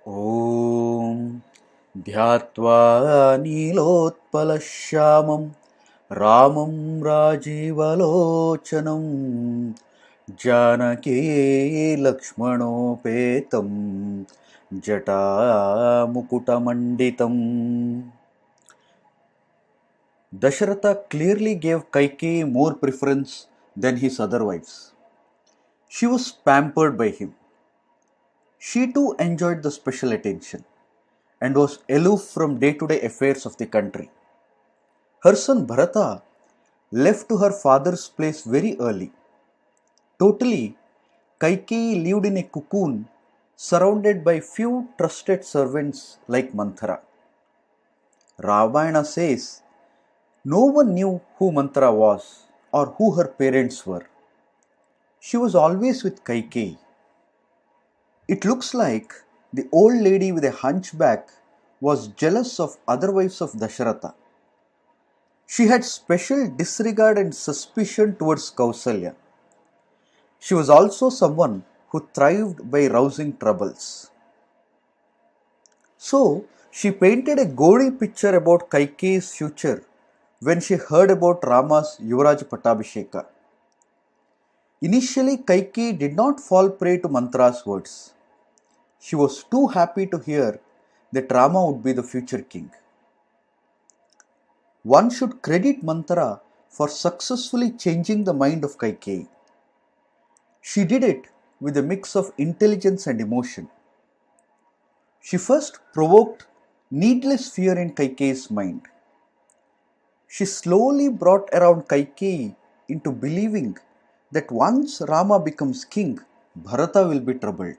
ॐ ध्यात्वा नीलोत्पलश्यामं रामं राजीवलोचनं Janaki लक्ष्मणोपेतं जटामुकुटमण्डितम्. Dasharatha clearly gave Kaikeyi more preference than his other wives. She was pampered by him. She too enjoyed the special attention and was aloof from day-to-day affairs of the country. Her son Bharata left to her father's place very early. Totally, Kaikeyi lived in a cocoon surrounded by few trusted servants like Manthara. Ramayana says no one knew who Manthara was or who her parents were. She was always with Kaikeyi. It looks like the old lady with a hunchback was jealous of other wives of Dasharatha. She had special disregard and suspicion towards Kausalya. She was also someone who thrived by rousing troubles. So, she painted a gaudy picture about Kaikeyi's future when she heard about Rama's Yuvraj Pattabhisheka. Initially, Kaikeyi did not fall prey to Manthara's words. She was too happy to hear that Rama would be the future king. One should credit Manthara for successfully changing the mind of Kaikeyi. She did it with a mix of intelligence and emotion. She first provoked needless fear in Kaikeyi's mind. She slowly brought around Kaikeyi into believing that once Rama becomes king, Bharata will be troubled.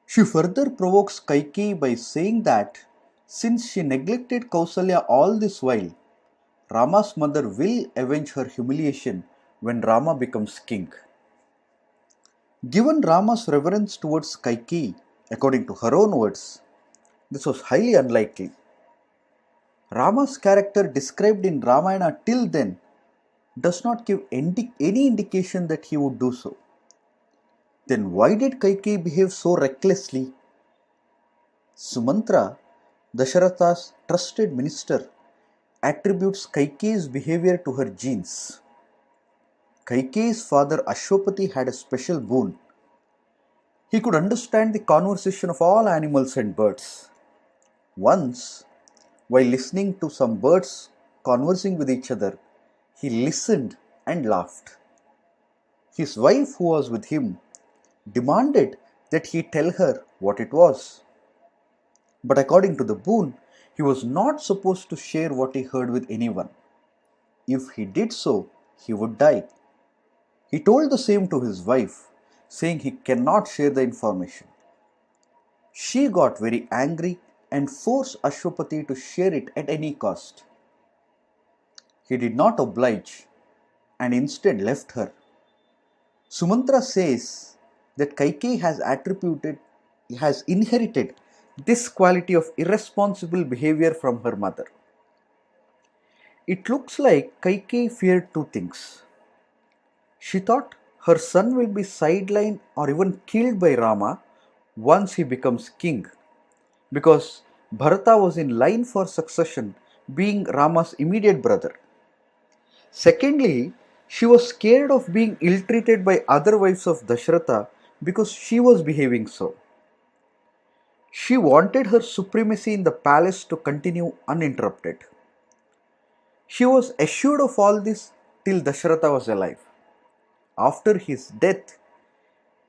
She further provokes Kaikeyi by saying that since she neglected Kausalya all this while, Rama's mother will avenge her humiliation when Rama becomes king. Given Rama's reverence towards Kaikeyi, according to her own words, this was highly unlikely. Rama's character described in Ramayana till then does not give any indication that he would do so. Then why did Kaikeyi behave so recklessly? Sumantra, Dasharatha's trusted minister, attributes Kaikeyi's behavior to her genes. Kaikeyi's father Ashwapati had a special boon. He could understand the conversation of all animals and birds. Once, while listening to some birds conversing with each other, he listened and laughed. His wife, who was with him, demanded that he tell her what it was. But according to the boon, he was not supposed to share what he heard with anyone. If he did so, he would die. He told the same to his wife, saying he cannot share the information. She got very angry and forced Ashwapati to share it at any cost. He did not oblige and instead left her. Sumantra says that Kaikeyi has inherited this quality of irresponsible behavior from her mother. It looks like Kaikeyi feared two things. She thought her son will be sidelined or even killed by Rama once he becomes king, because Bharata was in line for succession, being Rama's immediate brother. Secondly, she was scared of being ill-treated by other wives of Dasharatha because she was behaving so. She wanted her supremacy in the palace to continue uninterrupted. She was assured of all this till Dasharatha was alive. After his death,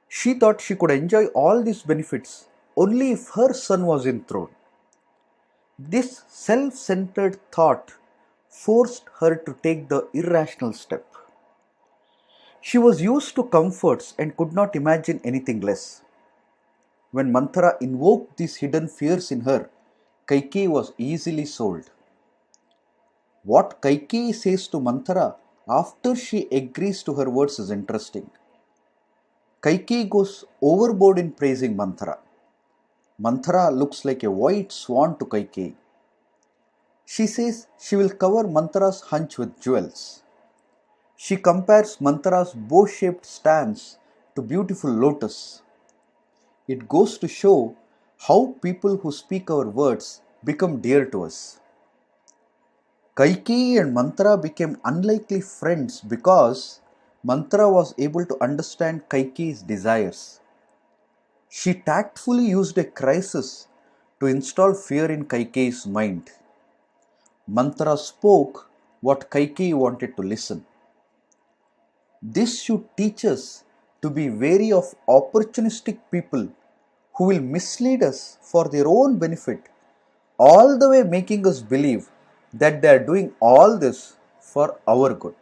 she thought she could enjoy all these benefits only if her son was enthroned. This self-centered thought forced her to take the irrational step. She was used to comforts and could not imagine anything less. When Manthara invoked these hidden fears in her, Kaikeyi was easily sold. What Kaikeyi says to Manthara after she agrees to her words is interesting. Kaikeyi goes overboard in praising Manthara. Manthara looks like a white swan to Kaikeyi. She says she will cover Manthara's hunch with jewels. She compares Manthara's bow-shaped stance to beautiful lotus. It goes to show how people who speak our words become dear to us. Kaikeyi and Manthara became unlikely friends because Manthara was able to understand Kaikeyi's desires. She tactfully used a crisis to install fear in Kaikeyi's mind. Manthara spoke what Kaikeyi wanted to listen. This should teach us to be wary of opportunistic people who will mislead us for their own benefit, all the way making us believe that they are doing all this for our good.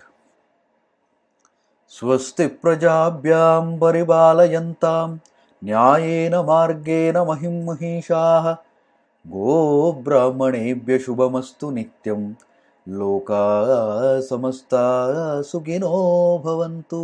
स्वस्ति प्रजाभ्यां परिपालयन्तां न्यायेन मार्गेण महिं महिषाः गोब्राह्मणेभ्यः शुभमस्तु नित्यं लोकाः समस्ताः सुखिनो भवन्तु.